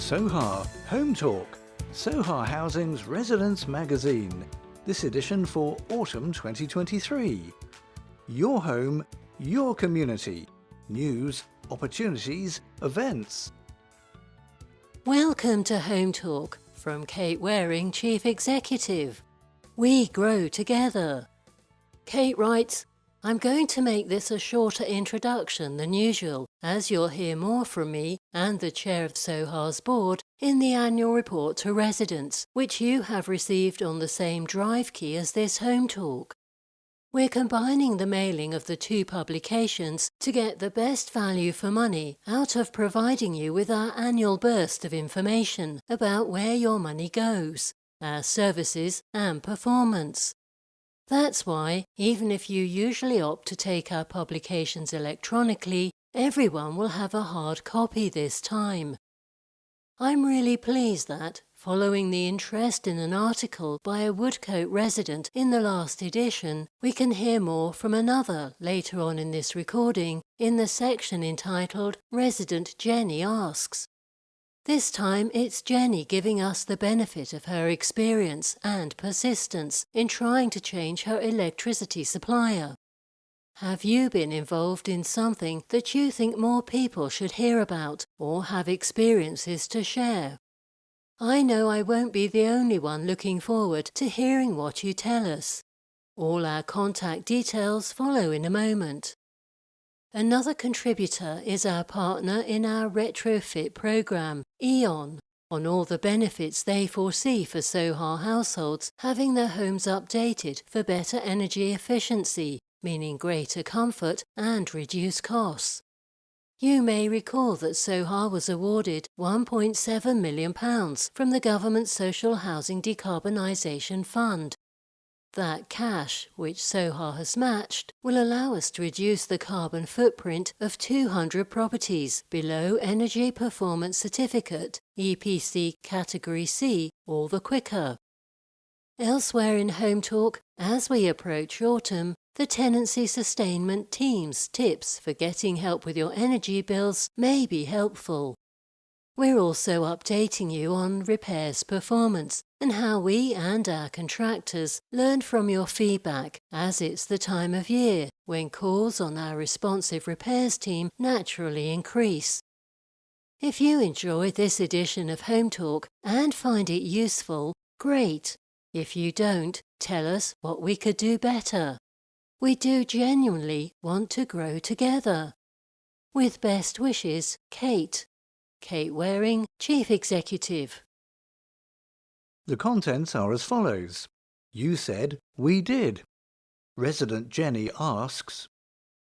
Soha Hometalk, Soha Housing's residence magazine. This edition for autumn 2023. Your home, your community. News, opportunities, events. Welcome to Hometalk from Kate Waring, Chief Executive. We grow together. Kate writes, I'm going to make this a shorter introduction than usual, as you'll hear more from me and the chair of Soha's board in the annual report to residents, which you have received on the same drive key as this Hometalk. We're combining the mailing of the two publications to get the best value for money out of providing you with our annual burst of information about where your money goes, our services and performance. That's why, even if you usually opt to take our publications electronically, everyone will have a hard copy this time. I'm really pleased that, following the interest in an article by a Woodcote resident in the last edition, we can hear more from another later on in this recording in the section entitled Resident Jenny Asks. This time it's Jenny giving us the benefit of her experience and persistence in trying to change her electricity supplier. Have you been involved in something that you think more people should hear about or have experiences to share? I know I won't be the only one looking forward to hearing what you tell us. All our contact details follow in a moment. Another contributor is our partner in our retrofit program, E.ON, on all the benefits they foresee for Soha households having their homes updated for better energy efficiency, meaning greater comfort and reduced costs. You may recall that Soha was awarded £1.7 million from the Government Social Housing Decarbonisation Fund. That cash, which Soha has matched, will allow us to reduce the carbon footprint of 200 properties below Energy Performance Certificate, EPC Category C, all the quicker. Elsewhere in Hometalk, as we approach autumn, the tenancy sustainment team's tips for getting help with your energy bills may be helpful. We're also updating you on repairs performance and how we and our contractors learn from your feedback, as it's the time of year when calls on our responsive repairs team naturally increase. If you enjoy this edition of Hometalk and find it useful, great. If you don't, tell us what we could do better. We do genuinely want to grow together. With best wishes, Kate. Kate Waring, Chief Executive. The contents are as follows. You said, we did. Resident Jenny asks,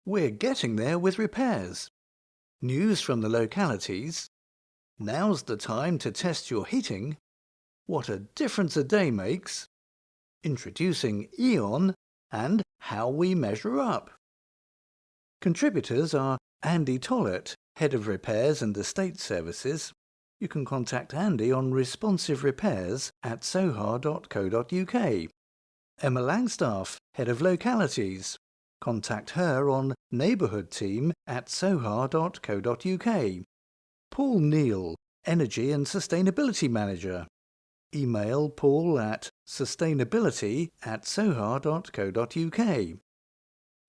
we're getting there with repairs. News from the localities. Now's the time to test your heating. What a difference a day makes. Introducing E.ON and how we measure up. Contributors are Andy Tollett, Head of Repairs and Estate Services. You can contact Andy on responsiverepairs@soha.co.uk. Emma Langstaff, Head of Localities. Contact her on neighbourhoodteam@soha.co.uk. Paul Neal, Energy and Sustainability Manager. Email paul at sustainability@soha.co.uk.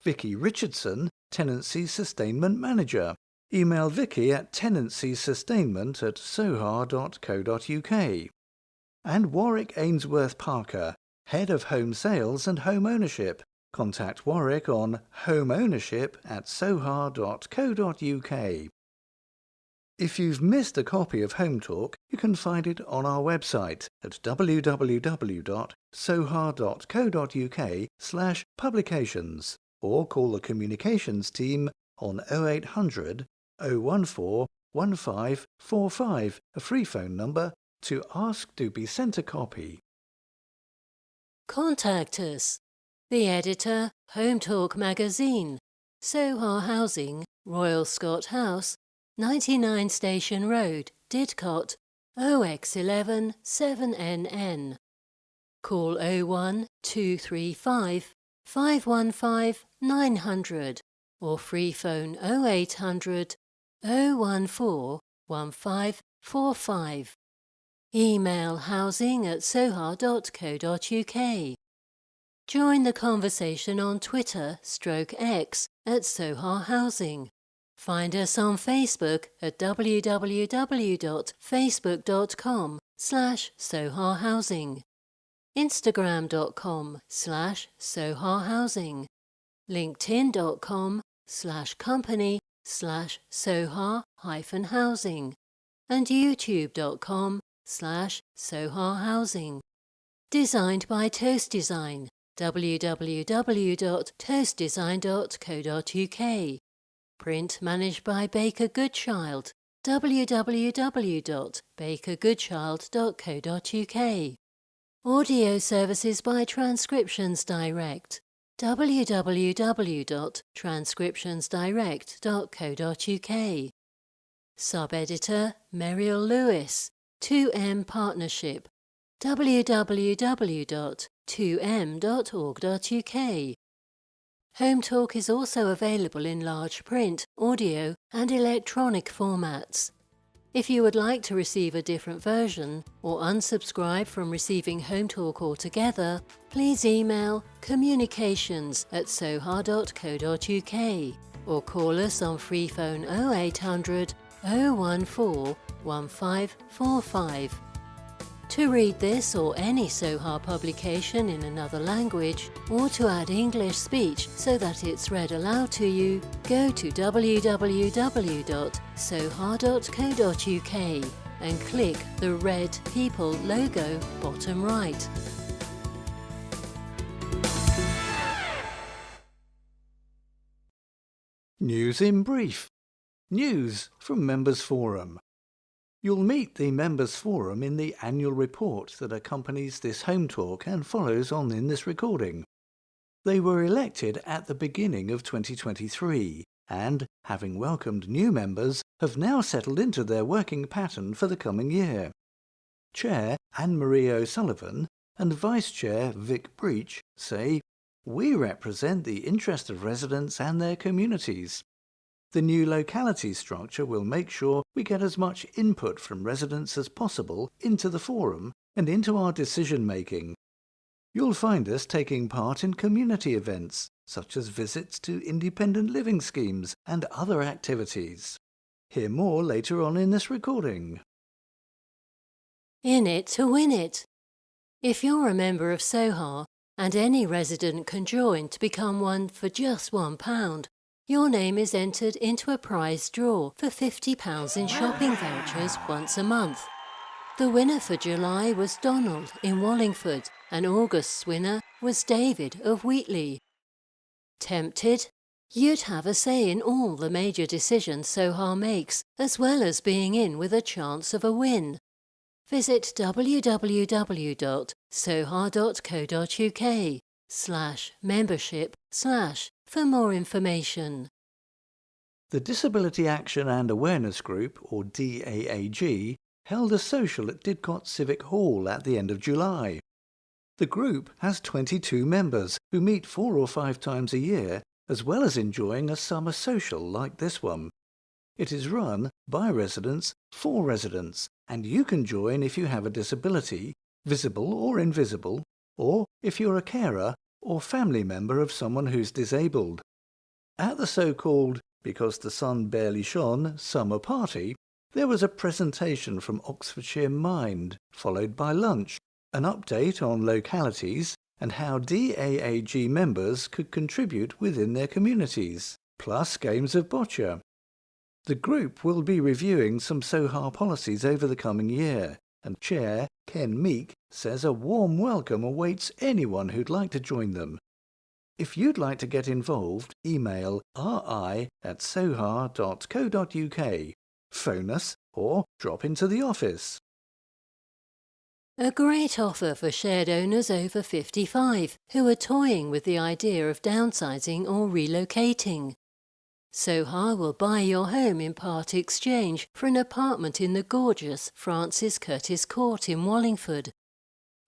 Vicky Richardson, Tenancy Sustainment Manager. Email Vicky at tenancysustainment@soha.co.uk. And Warwick Ainsworth Parker, Head of Home Sales and Home Ownership. Contact Warwick on homeownership@soha.co.uk. If you've missed a copy of Hometalk, you can find it on our website at www.soha.co.uk/publications or call the communications team on 0800 014 1545, a free phone number, to ask to be sent a copy. Contact us. The editor, Hometalk Magazine, Soha Housing, Royal Scott House, 99 Station Road, Didcot, OX11 7NN. Call 01 235 515 900 or free phone 0800 014 15 45. Email housing@soha.co.uk. Join the conversation on Twitter/X at Soha Housing. Find us on Facebook at www.facebook.com/Soha Housing, Instagram.com/Soha Housing, LinkedIn.com/company/Soha-housing, and YouTube.com/Soha Housing. Designed by Toast Design, www.toastdesign.co.uk. Print managed by Baker Goodchild, www.bakergoodchild.co.uk. Audio services by Transcriptions Direct, www.transcriptionsdirect.co.uk. Sub-editor Muriel Lewis, 2M Partnership, www.2m.org.uk. Hometalk is also available in large print, audio and electronic formats. If you would like to receive a different version or unsubscribe from receiving Hometalk altogether, please email communications@soha.co.uk or call us on free phone 0800 014 1545. To read this or any Soha publication in another language, or to add English speech so that it's read aloud to you, go to www.soha.co.uk and click the red People logo bottom right. News in brief. News from Members Forum. You'll meet the Members Forum in the annual report that accompanies this Hometalk and follows on in this recording. They were elected at the beginning of 2023 and, having welcomed new members, have now settled into their working pattern for the coming year. Chair Anne-Marie O'Sullivan and Vice Chair Vic Breach say, "We represent the interest of residents and their communities. The new locality structure will make sure we get as much input from residents as possible into the forum and into our decision-making. You'll find us taking part in community events, such as visits to independent living schemes and other activities. Hear more later on in this recording." In it to win it. If you're a member of Soha, and any resident can join to become one for just £1, your name is entered into a prize draw for £50 in shopping vouchers once a month. The winner for July was Donald in Wallingford, and August's winner was David of Wheatley. Tempted? You'd have a say in all the major decisions Soha makes, as well as being in with a chance of a win. Visit www.soha.co.uk/membership/ for more information. The Disability Action and Awareness Group, or DAAG, held a social at Didcot Civic Hall at the end of July. The group has 22 members who meet 4 or 5 times a year, as well as enjoying a summer social like this one. It is run by residents for residents, and you can join if you have a disability, visible or invisible, or if you're a carer or family member of someone who's disabled. At the so-called "Because the Sun Barely Shone" summer party, there was a presentation from Oxfordshire Mind, followed by lunch, an update on localities and how DAAG members could contribute within their communities, plus games of boccia. The group will be reviewing some Soha policies over the coming year, and Chair Ken Meek says a warm welcome awaits anyone who'd like to join them. If you'd like to get involved, email ri@soha.co.uk, phone us or drop into the office. A great offer for shared owners over 55 who are toying with the idea of downsizing or relocating. Soha will buy your home in part exchange for an apartment in the gorgeous Francis Curtis Court in Wallingford.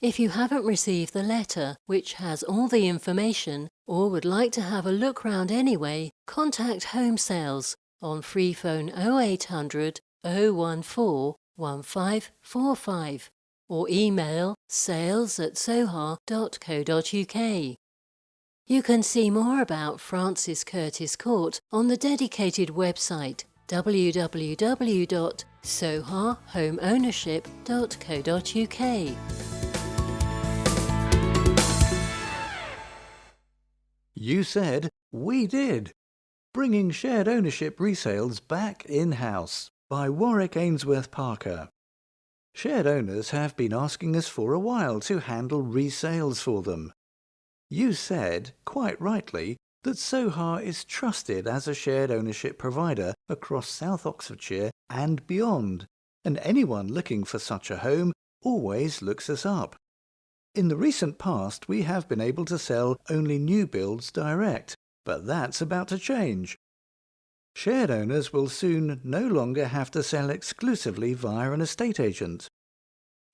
If you haven't received the letter, which has all the information, or would like to have a look round anyway, contact Home Sales on free phone 0800 014 1545 or email sales@soha.co.uk. You can see more about Francis Curtis Court on the dedicated website www.sohahomeownership.co.uk. You said, we did. Bringing Shared Ownership Resales Back In-House by Warwick Ainsworth Parker. Shared owners have been asking us for a while to handle resales for them. You said, quite rightly, that Soha is trusted as a shared ownership provider across South Oxfordshire and beyond, and anyone looking for such a home always looks us up. In the recent past, we have been able to sell only new builds direct, but that's about to change. Shared owners will soon no longer have to sell exclusively via an estate agent.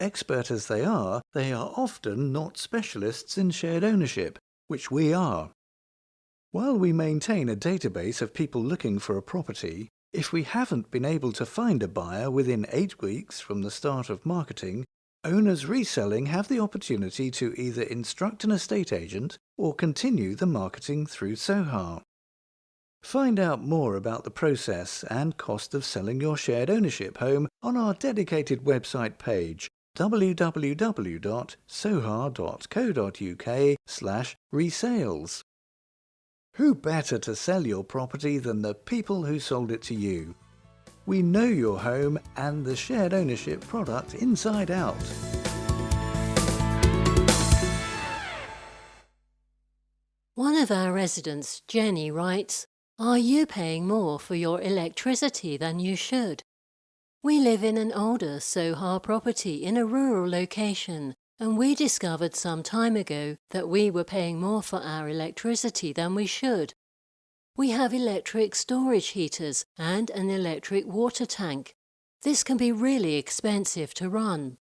Expert as they are often not specialists in shared ownership, which we are. While we maintain a database of people looking for a property, if we haven't been able to find a buyer within 8 weeks from the start of marketing, owners reselling have the opportunity to either instruct an estate agent or continue the marketing through Soha. Find out more about the process and cost of selling your shared ownership home on our dedicated website page www.soha.co.uk/resales. Who better to sell your property than the people who sold it to you? We know your home and the shared ownership product inside out. One of our residents, Jenny, writes, "Are you paying more for your electricity than you should? We live in an older Soha property in a rural location, and we discovered some time ago that we were paying more for our electricity than we should. We have electric storage heaters and an electric water tank. This can be really expensive to run.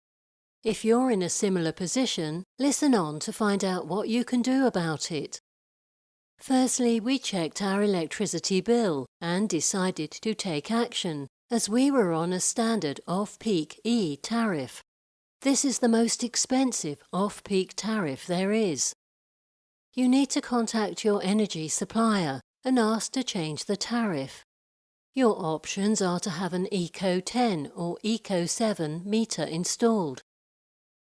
If you're in a similar position, listen on to find out what you can do about it." Firstly, we checked our electricity bill and decided to take action, as we were on a standard off-peak E tariff. This is the most expensive off-peak tariff there is. You need to contact your energy supplier and ask to change the tariff. Your options are to have an Eco 10 or Eco 7 meter installed.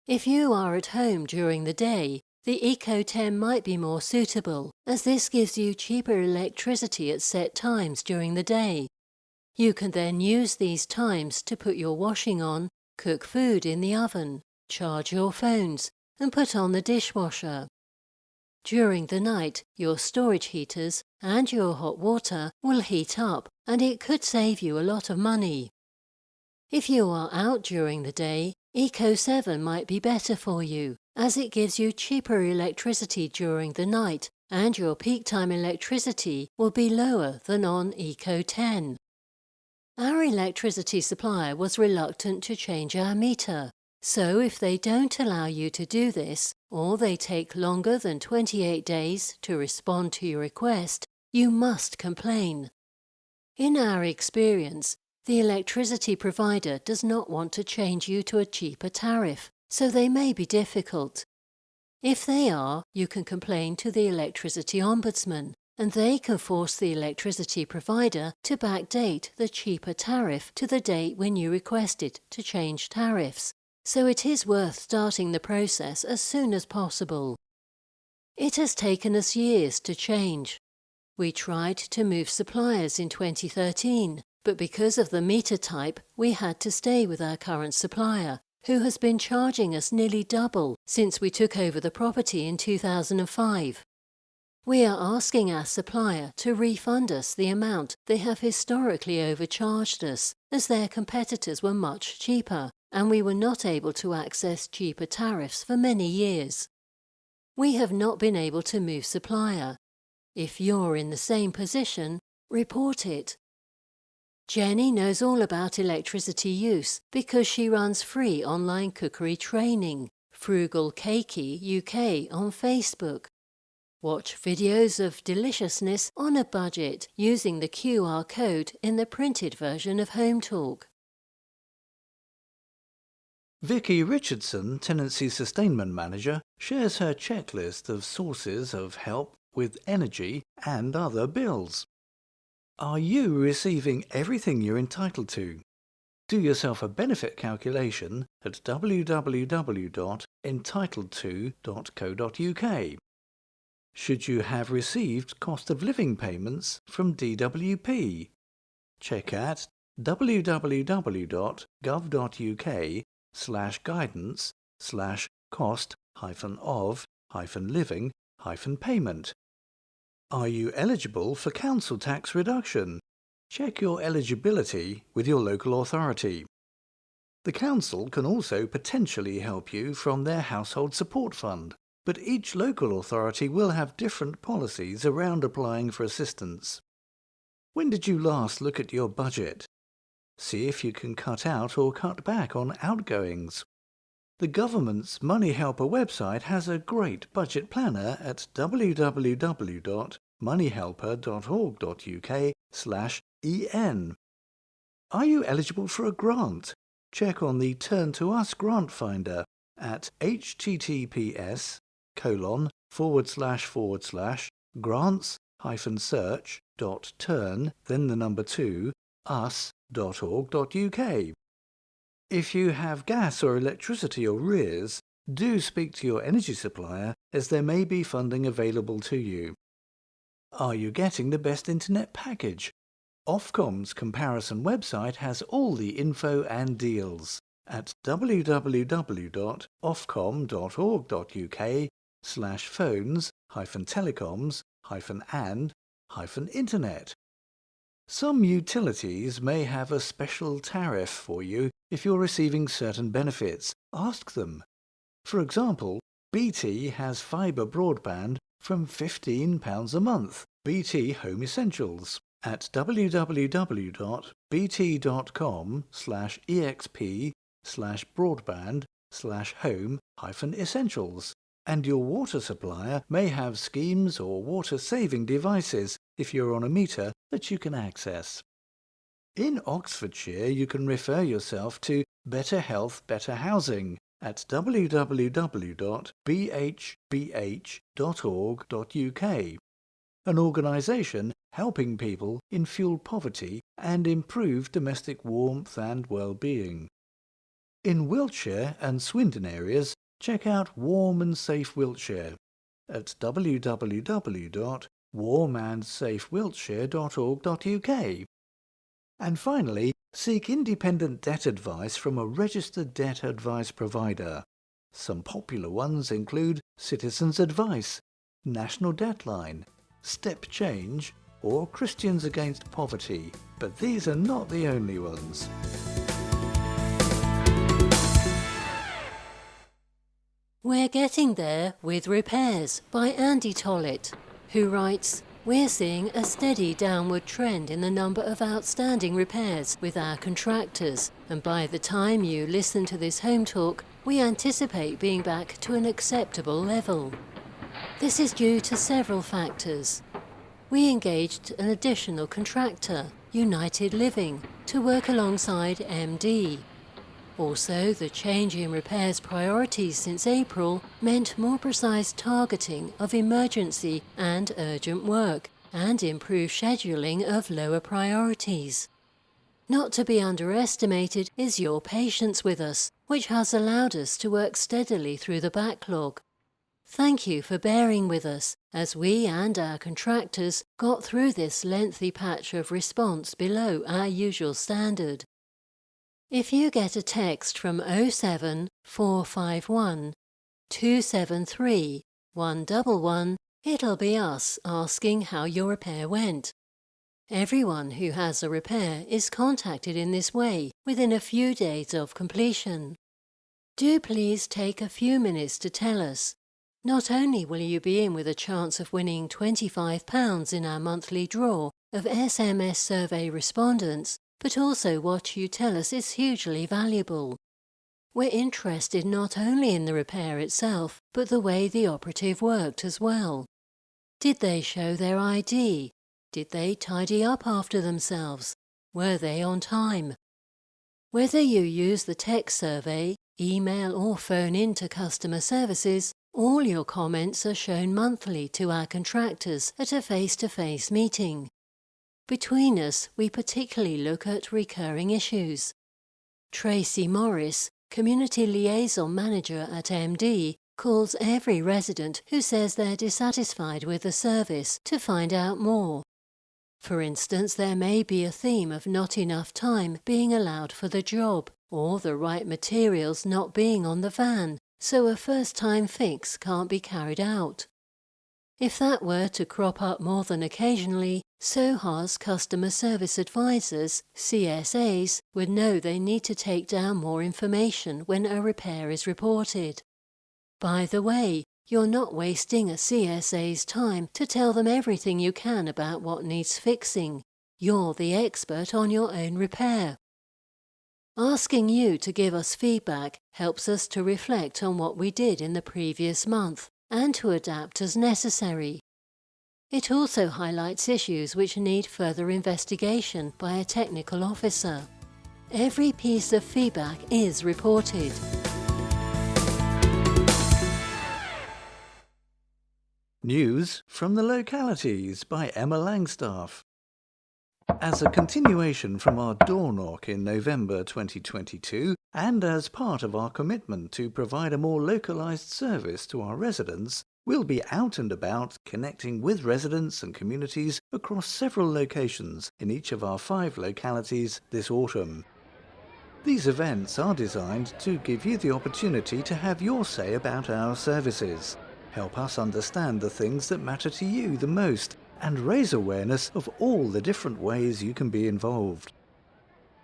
If you are at home during the day, the Eco 10 might be more suitable, as this gives you cheaper electricity at set times during the day. You can then use these times to put your washing on, cook food in the oven, charge your phones, and put on the dishwasher. During the night, your storage heaters and your hot water will heat up, and it could save you a lot of money. If you are out during the day, Eco 7 might be better for you, as it gives you cheaper electricity during the night, and your peak time electricity will be lower than on Eco 10. Our electricity supplier was reluctant to change our meter, so if they don't allow you to do this, or they take longer than 28 days to respond to your request, you must complain. In our experience, the electricity provider does not want to change you to a cheaper tariff, so they may be difficult. If they are, you can complain to the Electricity Ombudsman, and they can force the electricity provider to backdate the cheaper tariff to the date when you requested to change tariffs, so it is worth starting the process as soon as possible. It has taken us years to change. We tried to move suppliers in 2013, but because of the meter type, we had to stay with our current supplier, who has been charging us nearly double since we took over the property in 2005. We are asking our supplier to refund us the amount they have historically overcharged us, as their competitors were much cheaper, and we were not able to access cheaper tariffs for many years. We have not been able to move supplier. If you're in the same position, report it. Jenny knows all about electricity use because she runs free online cookery training, Frugal Cakey UK on Facebook. Watch videos of deliciousness on a budget using the QR code in the printed version of Hometalk. Vicky Richardson, Tenancy Sustainment Manager, shares her checklist of sources of help with energy and other bills. Are you receiving everything you're entitled to? Do yourself a benefit calculation at www.entitledto.co.uk. Should you have received cost of living payments from DWP? Check at www.gov.uk/guidance/cost-of-living-payment. Are you eligible for council tax reduction? Check your eligibility with your local authority. The council can also potentially help you from their Household Support Fund, but each local authority will have different policies around applying for assistance. When did you last look at your budget? See if you can cut out or cut back on outgoings. The government's Money Helper website has a great budget planner at www.moneyhelper.org.uk/en. Are you eligible for a grant? Check on the Turn to Us grant finder at https://grants/search.turn then the number 2 us.org.uk. If you have gas or electricity arrears, do speak to your energy supplier as there may be funding available to you. Are you getting the best internet package? Ofcom's comparison website has all the info and deals at www.ofcom.org.uk/phones-telecoms-and-internet. Some utilities may have a special tariff for you if you're receiving certain benefits. Ask them. For example, BT has fibre broadband from £15 a month. BT Home Essentials at www.bt.com/exp/broadband/home-essentials. And your water supplier may have schemes or water-saving devices if you're on a meter that you can access. In Oxfordshire, you can refer yourself to Better Health, Better Housing at www.bhbh.org.uk, an organisation helping people in fuel poverty and improve domestic warmth and well-being. In Wiltshire and Swindon areas, check out Warm and Safe Wiltshire at www.warmandsafewiltshire.org.uk. And finally, seek independent debt advice from a registered debt advice provider. Some popular ones include Citizens Advice, National Debtline, Step Change, or Christians Against Poverty, but these are not the only ones. We're Getting There with Repairs by Andy Tollett, who writes, "We're seeing a steady downward trend in the number of outstanding repairs with our contractors, and by the time you listen to this home talk, we anticipate being back to an acceptable level. This is due to several factors. We engaged an additional contractor, United Living, to work alongside MD. Also, the change in repairs priorities since April meant more precise targeting of emergency and urgent work and improved scheduling of lower priorities. Not to be underestimated is your patience with us, which has allowed us to work steadily through the backlog. Thank you for bearing with us as we and our contractors got through this lengthy patch of response below our usual standard. If you get a text from 07451 273 111, it'll be us asking how your repair went. Everyone who has a repair is contacted in this way within a few days of completion. Do please take a few minutes to tell us. Not only will you be in with a chance of winning £25 in our monthly draw of SMS survey respondents, but also what you tell us is hugely valuable. We're interested not only in the repair itself, but the way the operative worked as well. Did they show their ID? Did they tidy up after themselves? Were they on time? Whether you use the text survey, Email or phone into customer services, all your comments are shown monthly to our contractors at a face-to-face meeting. Between us, we particularly look at recurring issues. Tracy Morris, Community Liaison Manager at MD, calls every resident who says they're dissatisfied with the service to find out more. For instance, there may be a theme of not enough time being allowed for the job, or the right materials not being on the van, so a first-time fix can't be carried out. If that were to crop up more than occasionally, Soha's customer service advisors, CSAs, would know they need to take down more information when a repair is reported. By the way, you're not wasting a CSA's time to tell them everything you can about what needs fixing. You're the expert on your own repair. Asking you to give us feedback helps us to reflect on what we did in the previous month and to adapt as necessary. It also highlights issues which need further investigation by a technical officer. Every piece of feedback is reported. News from the Localities by Emma Langstaff. As a continuation from our door knock in November 2022, and as part of our commitment to provide a more localised service to our residents, we'll be out and about connecting with residents and communities across several locations in each of our 5 localities this autumn. These events are designed to give you the opportunity to have your say about our services, help us understand the things that matter to you the most, and raise awareness of all the different ways you can be involved.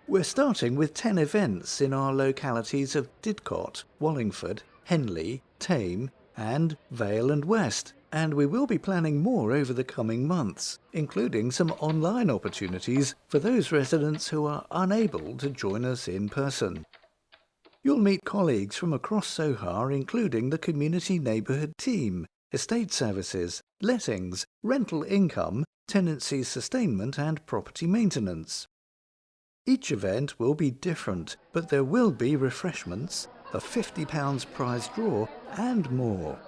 We're starting with 10 events in our localities of Didcot, Wallingford, Henley, Thame and Vale and West, and we will be planning more over the coming months, including some online opportunities for those residents who are unable to join us in person. You'll meet colleagues from across Soha, including the Community Neighbourhood Team, Estate Services, Lettings, Rental Income, Tenancy Sustainment and Property Maintenance. Each event will be different, but there will be refreshments, a £50 prize draw and more.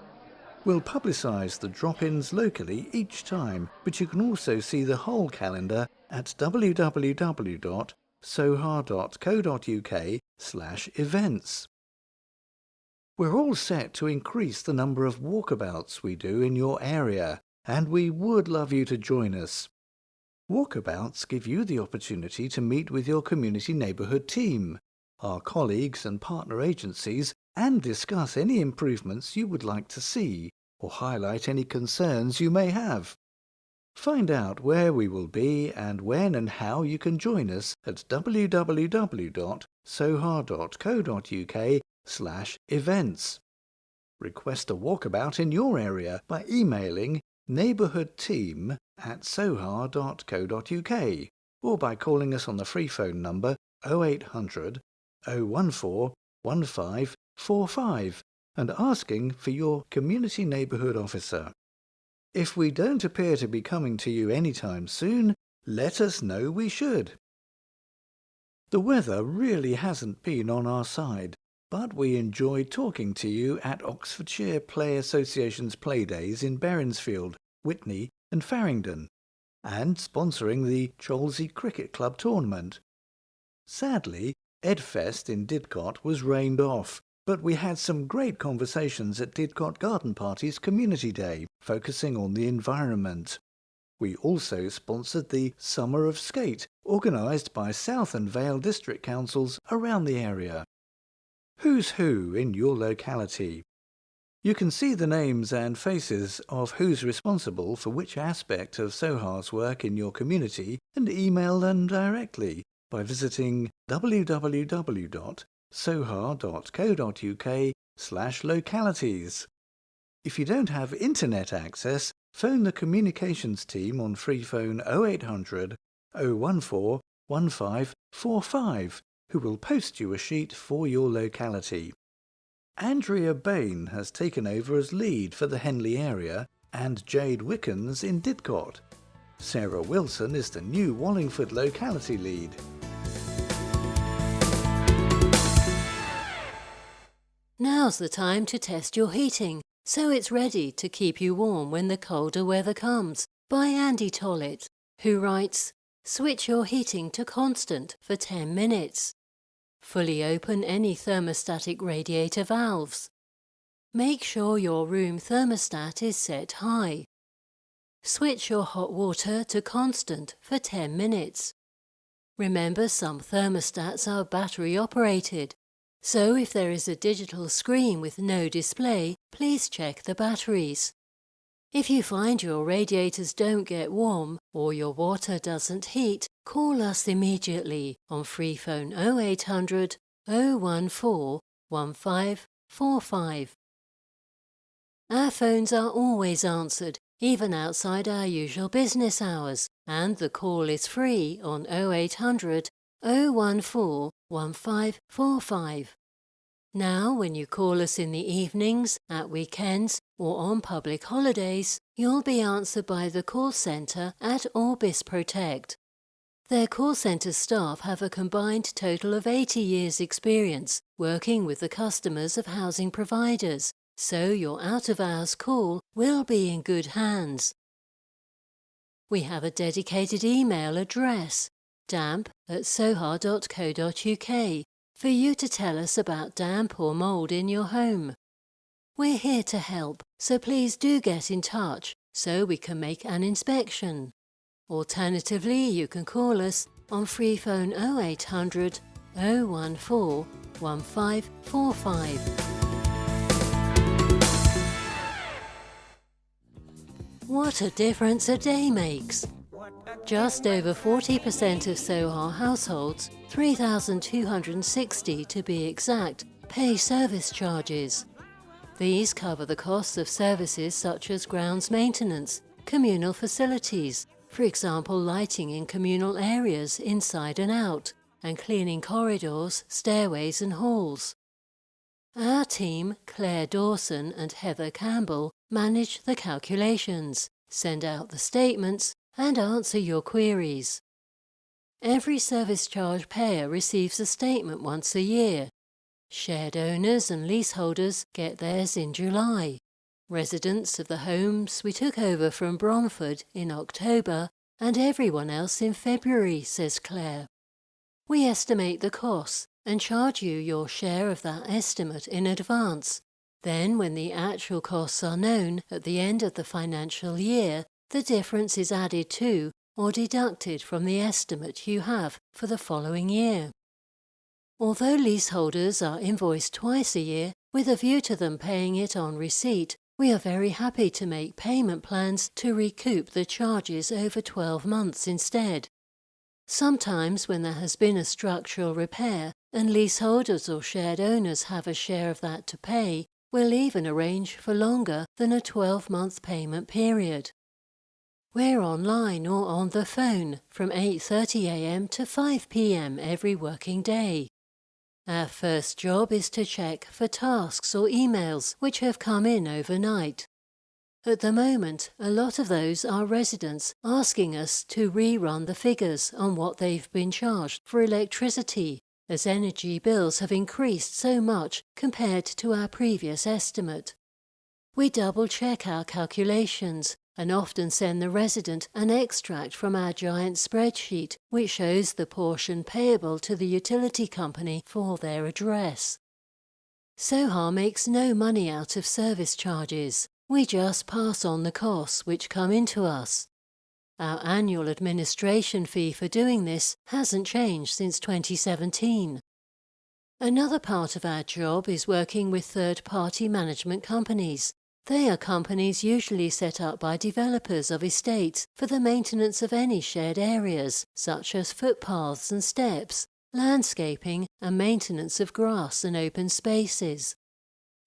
We'll publicise the drop-ins locally each time, but you can also see the whole calendar at www.soha.co.uk/events. We're all set to increase the number of walkabouts we do in your area, and we would love you to join us. Walkabouts give you the opportunity to meet with your community neighbourhood team, our colleagues and partner agencies, and discuss any improvements you would like to see, or highlight any concerns you may have. Find out where we will be and when and how you can join us at www.soha.co.uk/events. Request a walkabout in your area by emailing neighbourhoodteam@soha.co.uk or by calling us on the free phone number 0800 014 1545 and asking for your community neighbourhood officer. If we don't appear to be coming to you anytime soon, let us know we should. The weather really hasn't been on our side, but we enjoyed talking to you at Oxfordshire Play Association's Playdays in Berrinsfield, Witney and Farringdon, and sponsoring the Cholsey Cricket Club tournament. Sadly, Edfest in Didcot was rained off, but we had some great conversations at Didcot Garden Party's Community Day, focusing on the environment. We also sponsored the Summer of Skate, organised by South and Vale District Councils around the area. Who's who in your locality? You can see the names and faces of who's responsible for which aspect of Soha's work in your community and email them directly by visiting www.soha.co.uk/localities. If you don't have internet access, phone the communications team on free phone 0800 014 1545, who will post you a sheet for your locality. Andrea Bain has taken over as lead for the Henley area and Jade Wickens in Didcot. Sarah Wilson is the new Wallingford locality lead. Now's the time to test your heating, so it's ready to keep you warm when the colder weather comes, by Andy Tollett, who writes, switch your heating to constant for 10 minutes. Fully open any thermostatic radiator valves. Make sure your room thermostat is set high. Switch your hot water to constant for 10 minutes. Remember, some thermostats are battery operated, so if there is a digital screen with no display, please check the batteries. If you find your radiators don't get warm or your water doesn't heat, call us immediately on free phone 0800 014 1545. Our phones are always answered, even outside our usual business hours, and the call is free on 0800 014 1545. Now, when you call us in the evenings, at weekends, or on public holidays, you'll be answered by the call centre at Orbis Protect. Their call centre staff have a combined total of 80 years' experience working with the customers of housing providers, so your out-of-hours call will be in good hands. We have a dedicated email address, damp@soha.co.uk, for you to tell us about damp or mould in your home. We're here to help, so please do get in touch so we can make an inspection. Alternatively, you can call us on free phone 0800 014 1545. What a difference a day makes! Just over 40% of Soha households, 3,260 to be exact, pay service charges. These cover the costs of services such as grounds maintenance, communal facilities, for example lighting in communal areas inside and out, and cleaning corridors, stairways and halls. Our team, Claire Dawson and Heather Campbell, manage the calculations, send out the statements and answer your queries. Every service charge payer receives a statement once a year. Shared owners and leaseholders get theirs in July. Residents of the homes we took over from Bromford in October and everyone else in February, says Claire. We estimate the costs and charge you your share of that estimate in advance. Then, when the actual costs are known at the end of the financial year, the difference is added to or deducted from the estimate you have for the following year. Although leaseholders are invoiced twice a year, with a view to them paying it on receipt, we are very happy to make payment plans to recoup the charges over 12 months instead. Sometimes, when there has been a structural repair and leaseholders or shared owners have a share of that to pay, we'll even arrange for longer than a 12-month payment period. We're online or on the phone from 8:30 a.m. to 5 p.m. every working day. Our first job is to check for tasks or emails which have come in overnight. At the moment, a lot of those are residents asking us to rerun the figures on what they've been charged for electricity, as energy bills have increased so much compared to our previous estimate. We double-check our calculations and often send the resident an extract from our giant spreadsheet which shows the portion payable to the utility company for their address. Soha makes no money out of service charges. We just pass on the costs which come into us. Our annual administration fee for doing this hasn't changed since 2017. Another part of our job is working with third-party management companies. They are companies usually set up by developers of estates for the maintenance of any shared areas, such as footpaths and steps, landscaping and maintenance of grass and open spaces.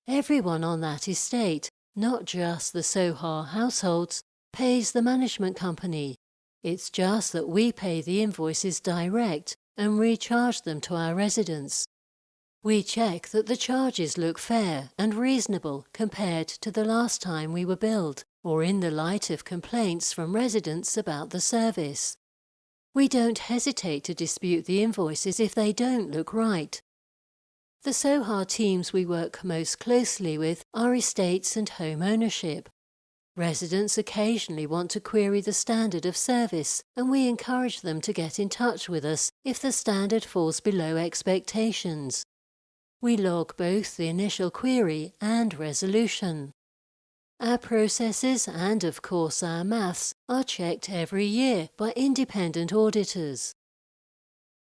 Everyone on that estate, not just the Soha households, pays the management company. It's just that we pay the invoices direct and recharge them to our residents. We check that the charges look fair and reasonable compared to the last time we were billed, or in the light of complaints from residents about the service. We don't hesitate to dispute the invoices if they don't look right. The Soha teams we work most closely with are estates and home ownership. Residents occasionally want to query the standard of service, and we encourage them to get in touch with us if the standard falls below expectations. We log both the initial query and resolution. Our processes and, of course, our maths are checked every year by independent auditors.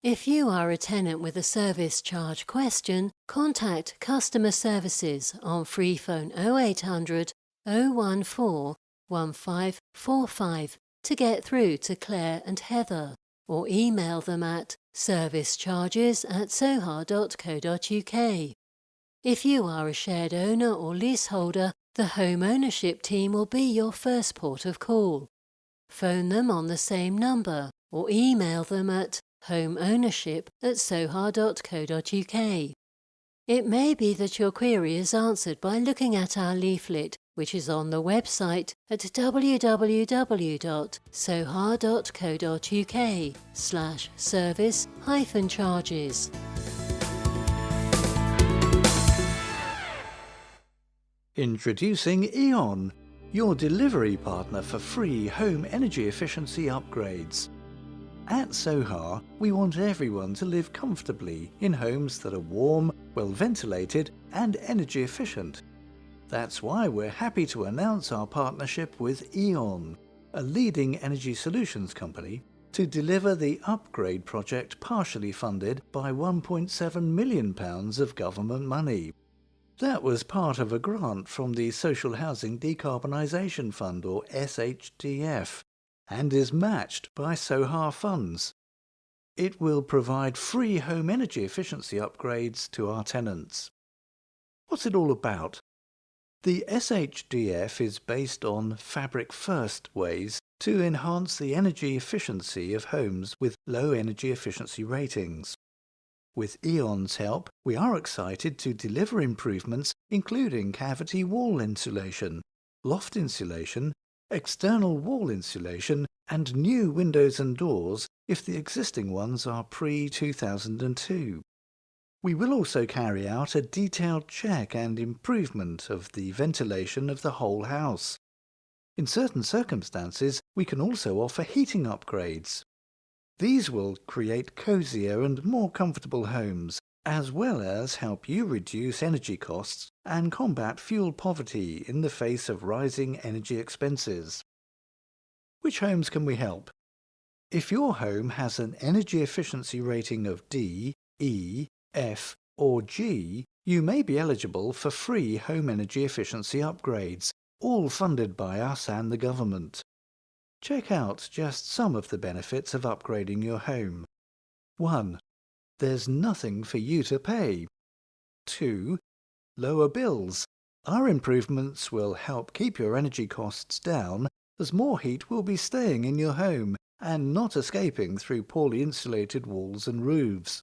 If you are a tenant with a service charge question, contact Customer Services on free phone 0800 014 1545 to get through to Claire and Heather, or email them at servicecharges@soha.co.uk. If you are a shared owner or leaseholder, the home ownership team will be your first port of call. Phone them on the same number or email them at homeownership@soha.co.uk. It may be that your query is answered by looking at our leaflet, which is on the website at www.soha.co.uk/service-charges. Introducing E.ON, your delivery partner for free home energy efficiency upgrades. At Soha, we want everyone to live comfortably in homes that are warm, well ventilated and energy efficient. That's why we're happy to announce our partnership with E.ON, a leading energy solutions company, to deliver the upgrade project partially funded by £1.7 million of government money. That was part of a grant from the Social Housing Decarbonisation Fund, or SHDF, and is matched by Soha funds. It will provide free home energy efficiency upgrades to our tenants. What's it all about? The SHDF is based on Fabric First ways to enhance the energy efficiency of homes with low energy efficiency ratings. With E.ON's help, we are excited to deliver improvements including cavity wall insulation, loft insulation, external wall insulation and new windows and doors if the existing ones are pre-2002. We will also carry out a detailed check and improvement of the ventilation of the whole house. In certain circumstances, we can also offer heating upgrades. These will create cosier and more comfortable homes, as well as help you reduce energy costs and combat fuel poverty in the face of rising energy expenses. Which homes can we help? If your home has an energy efficiency rating of D, E, F or G, you may be eligible for free home energy efficiency upgrades, all funded by us and the government. Check out just some of the benefits of upgrading your home. 1. There's nothing for you to pay. 2. Lower bills. Our improvements will help keep your energy costs down, as more heat will be staying in your home and not escaping through poorly insulated walls and roofs.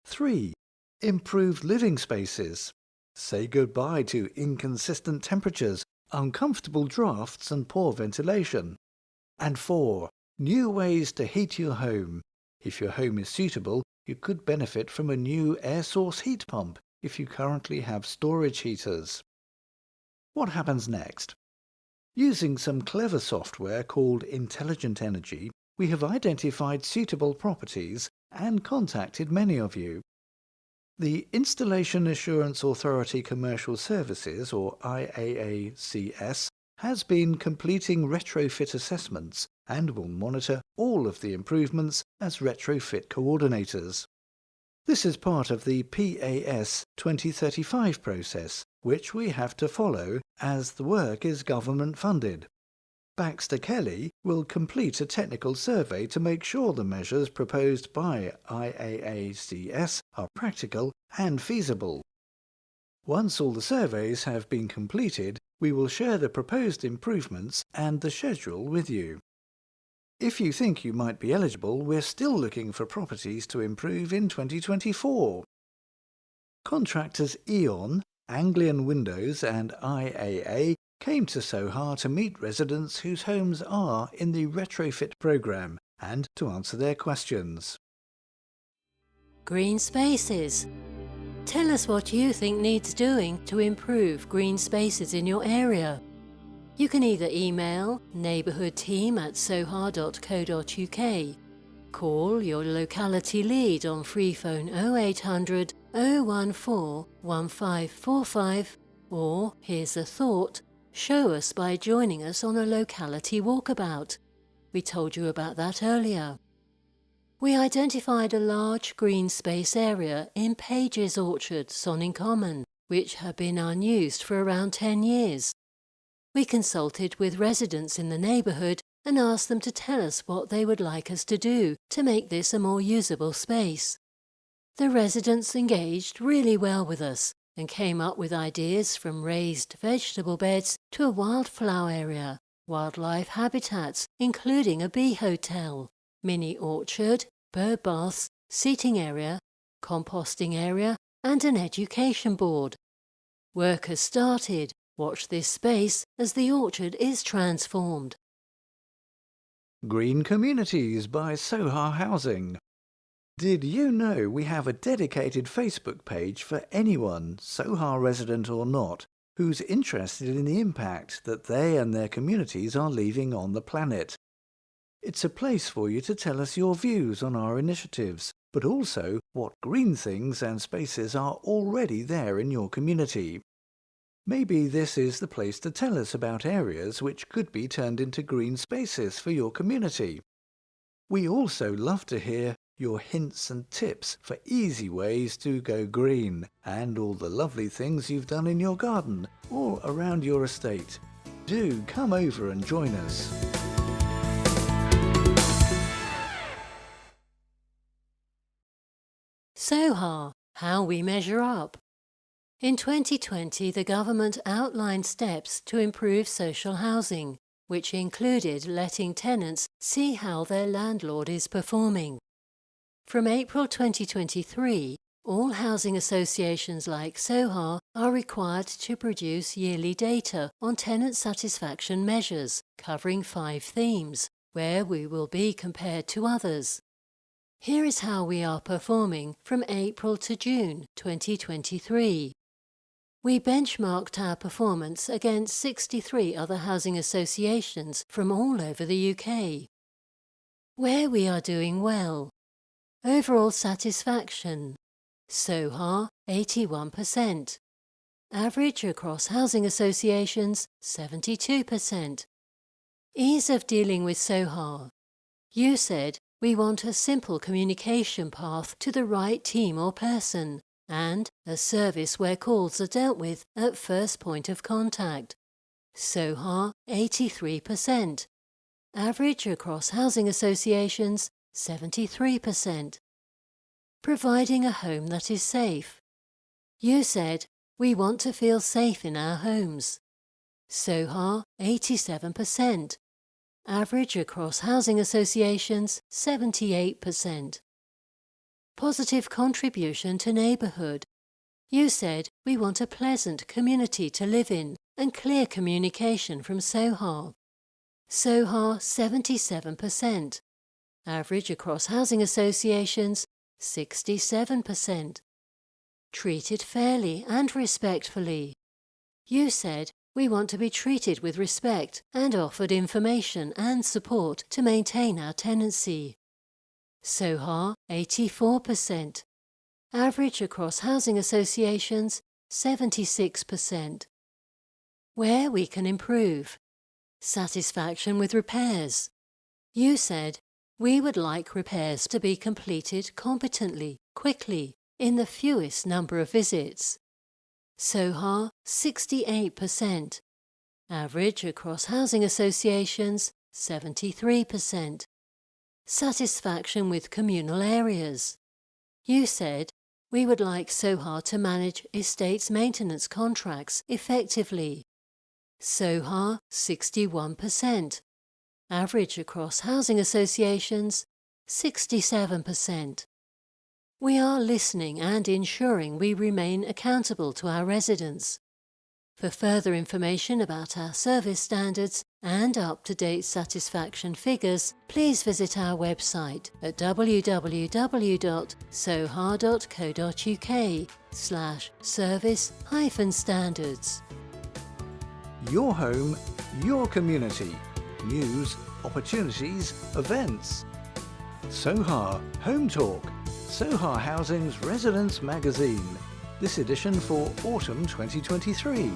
3. Improved living spaces. Say goodbye to inconsistent temperatures, uncomfortable drafts and poor ventilation. And 4. New ways to heat your home. If your home is suitable, you could benefit from a new air source heat pump if you currently have storage heaters. What happens next? Using some clever software called Intelligent Energy, we have identified suitable properties and contacted many of you. The Installation Assurance Authority Commercial Services, or IAACS, has been completing retrofit assessments and will monitor all of the improvements as retrofit coordinators. This is part of the PAS 2035 process, which we have to follow as the work is government funded. Baxter Kelly will complete a technical survey to make sure the measures proposed by IAACS are practical and feasible. Once all the surveys have been completed, we will share the proposed improvements and the schedule with you. If you think you might be eligible, we're still looking for properties to improve in 2024. Contractors E.ON, Anglian Windows and IAA came to Soha to meet residents whose homes are in the retrofit programme and to answer their questions. Green spaces. Tell us what you think needs doing to improve green spaces in your area. You can either email neighbourhoodteam@soha.co.uk, call your locality lead on free phone 0800 014 1545, or, here's a thought, show us by joining us on a locality walkabout. We told you about that earlier. We identified a large green space area in Page's Orchard, Sonning Common, which had been unused for around 10 years. We consulted with residents in the neighbourhood and asked them to tell us what they would like us to do to make this a more usable space. The residents engaged really well with us and came up with ideas from raised vegetable beds to a wildflower area, wildlife habitats including a bee hotel, mini orchard, bird baths, seating area, composting area and an education board. Work has started. Watch this space as the orchard is transformed. Green Communities by Soha Housing. Did you know we have a dedicated Facebook page for anyone, Soha resident or not, who's interested in the impact that they and their communities are leaving on the planet? It's a place for you to tell us your views on our initiatives, but also what green things and spaces are already there in your community. Maybe this is the place to tell us about areas which could be turned into green spaces for your community. We also love to hear your hints and tips for easy ways to go green and all the lovely things you've done in your garden or around your estate. Do come over and join us. Soha, how we measure up. In 2020, the government outlined steps to improve social housing, which included letting tenants see how their landlord is performing. From April 2023, all housing associations like Soha are required to produce yearly data on tenant satisfaction measures covering 5 themes, where we will be compared to others. Here is how we are performing from April to June 2023. We benchmarked our performance against 63 other housing associations from all over the UK. Where we are doing well. Overall satisfaction. Soha 81%. Average across housing associations 72%. Ease of dealing with Soha. You said we want a simple communication path to the right team or person, and a service where calls are dealt with at first point of contact. Soha 83%. Average across housing associations 73%. Providing a home that is safe. You said we want to feel safe in our homes. Soha 87%. Average across housing associations 78%. Positive contribution to neighbourhood. You said we want a pleasant community to live in and clear communication from Soha. Soha 77%. Average across housing associations 67%. Treated fairly and respectfully. You said we want to be treated with respect and offered information and support to maintain our tenancy. Soha 84%. Average across housing associations 76%. Where we can improve. Satisfaction with repairs. You said we would like repairs to be completed competently, quickly, in the fewest number of visits. Soha 68%. Average across housing associations 73%. Satisfaction with communal areas. You said we would like Soha to manage estates maintenance contracts effectively. Soha 61%. Average across housing associations 67%. We are listening and ensuring we remain accountable to our residents. For further information about our service standards, and up-to-date satisfaction figures, please visit our website at www.soha.co.uk/service-standards. Your home, your community. News, opportunities, events. Soha Hometalk, Soha Housing's Residents Magazine. This edition for Autumn 2023.